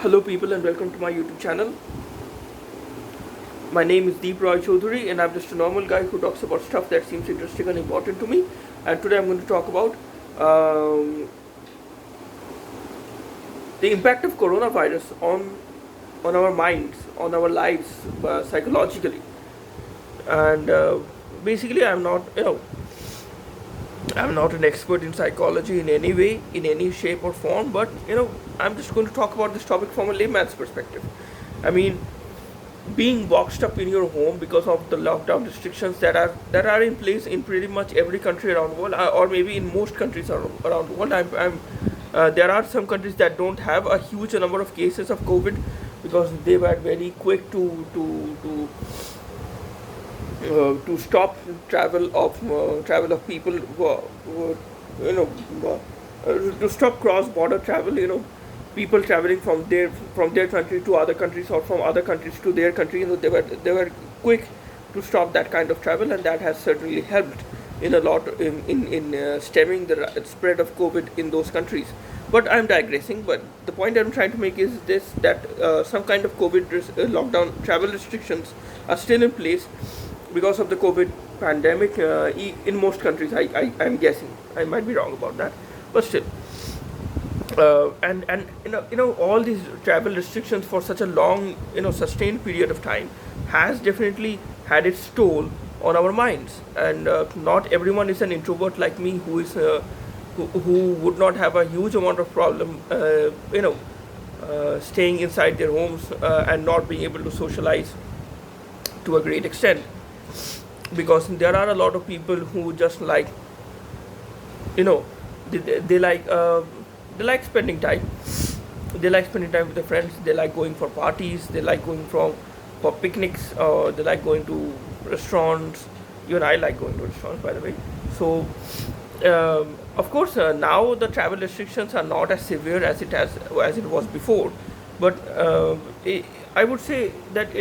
Hello, people, and welcome to my YouTube channel. My name is Deep Roy Chaudhary, and I'm just a normal guy who talks about stuff that seems interesting and important to me. And today I'm going to talk about the impact of coronavirus on our minds, on our lives, psychologically. And basically, I'm not an expert in psychology in any way, in any shape or form, but I'm just going to talk about this topic from a layman's perspective. I mean, being boxed up in your home because of the lockdown restrictions that are in place in pretty much every country around the world, or maybe in most countries around the world. There are some countries that don't have a huge number of cases of COVID because they were very quick to stop travel of people you know to stop cross border travel, people traveling from their country to other countries, or from other countries to their country. They were quick to stop that kind of travel, and that has certainly helped in a lot in stemming the spread of COVID in those countries. But I'm digressing. But the point I'm trying to make is this: that some kind of lockdown travel restrictions are still in place because of the COVID pandemic in most countries. I'm guessing. I might be wrong about that, but still. And all these travel restrictions for such a long, sustained period of time has definitely had its toll on our minds. And not everyone is an introvert like me, who would not have a huge amount of problem, staying inside their homes and not being able to socialize to a great extent, because there are a lot of people who just like, you know they like they like spending time. They like spending time with their friends. They like going for parties. They like going for picnics. They like going to restaurants. Even I like going to restaurants, by the way. So of course, now the travel restrictions are not as severe as it was before, but I would say that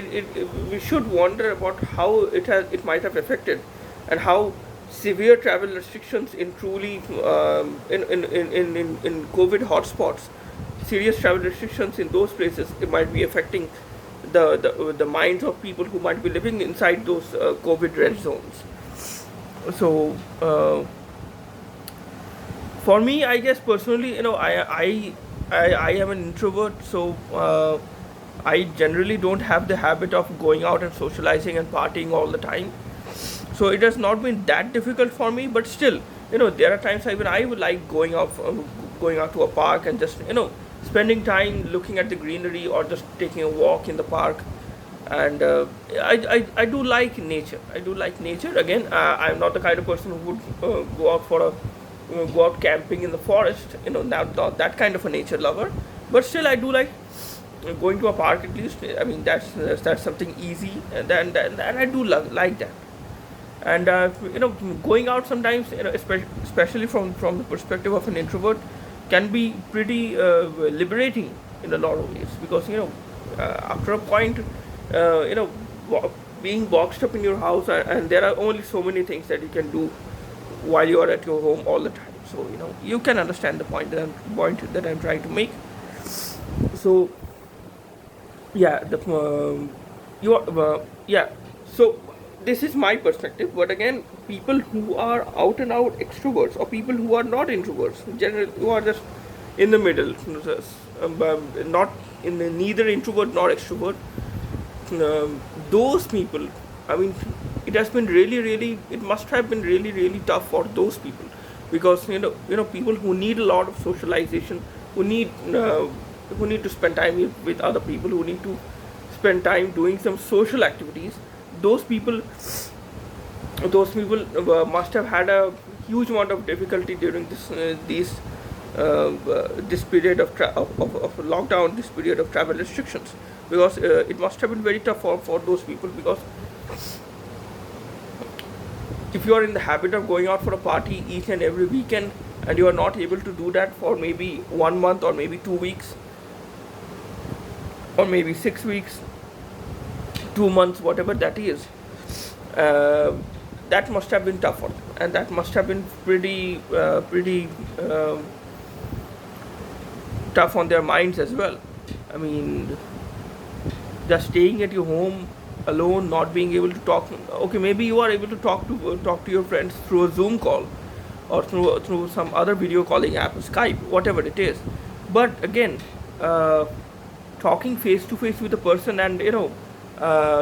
we should wonder about how it might have affected, and how severe travel restrictions in truly in COVID hotspots, serious travel restrictions in those places, it might be affecting the minds of people who might be living inside those COVID red zones. So for me, I guess personally, I am an introvert, so I generally don't have the habit of going out and socializing and partying all the time. So it has not been that difficult for me, but still, there are times even I would like going out to a park and just spending time looking at the greenery, or just taking a walk in the park. And I do like nature. I do like nature. Again, I'm not the kind of person who would go out camping in the forest. Not that kind of a nature lover, but still I do like going to a park at least. I mean, that's something easy, and I do like that. And going out sometimes, especially from the perspective of an introvert, can be pretty liberating in a lot of ways, because after a point, you know being boxed up in your house, and there are only so many things that you can do while you are at your home all the time. So you can understand the point that I'm trying to make. So yeah, you are yeah. So this is my perspective, but again, people who are out and out extroverts, or people who are not introverts, generally who are just in the middle, not in the, neither introvert nor extrovert, those people, I mean, it must have been really really tough for those people, because people who need a lot of socialization, who need to spend time with other people, who need to spend time doing some social activities. Those people must have had a huge amount of difficulty during this period of lockdown, this period of travel restrictions, because it must have been very tough for those people, because if you are in the habit of going out for a party each and every weekend, and you are not able to do that for maybe 1 month, or maybe 2 weeks, or maybe 6 weeks, 2 months, whatever that is, that must have been tough for them, and that must have been pretty tough on their minds as well. I mean, just staying at your home alone, not being able to talk. Okay, maybe you are able to talk to your friends through a Zoom call, or through some other video calling app, Skype, whatever it is. But again, uh, talking face to face with a person, and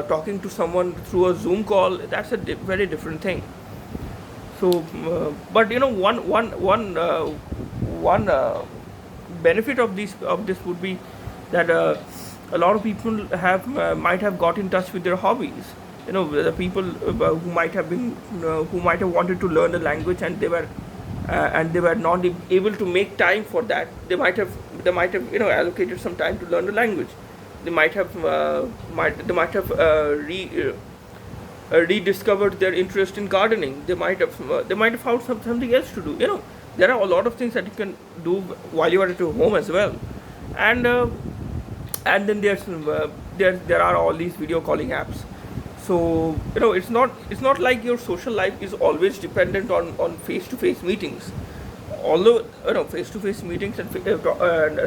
talking to someone through a Zoom call, that's a very different thing. So, but one benefit of this would be that a lot of people have might have got in touch with their hobbies. The people who might have wanted to learn the language, and they were not able to make time for that. They might have allocated some time to learn the language. They might have rediscovered their interest in gardening. They might have found something else to do. There are a lot of things that you can do while you are at your home as well. And uh, and then there are all these video calling apps. So it's not like your social life is always dependent on face to face meetings. Although face to face meetings and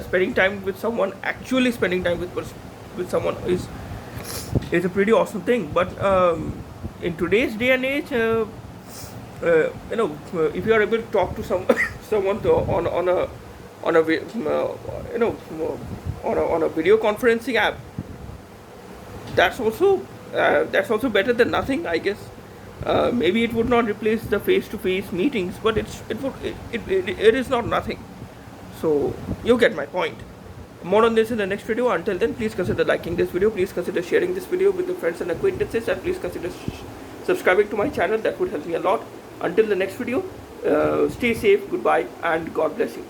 spending time with someone, actually spending time with someone is a pretty awesome thing. But in today's day and age, if you are able to talk to someone on a on a video conferencing app, that's also better than nothing, I guess. Maybe it would not replace the face-to-face meetings, but it is not nothing. So you get my point. More on this in the next video. Until then, please consider liking this video, please consider sharing this video with your friends and acquaintances, and please consider subscribing to my channel. That would help me a lot. Until the next video, stay safe, goodbye, and God bless you.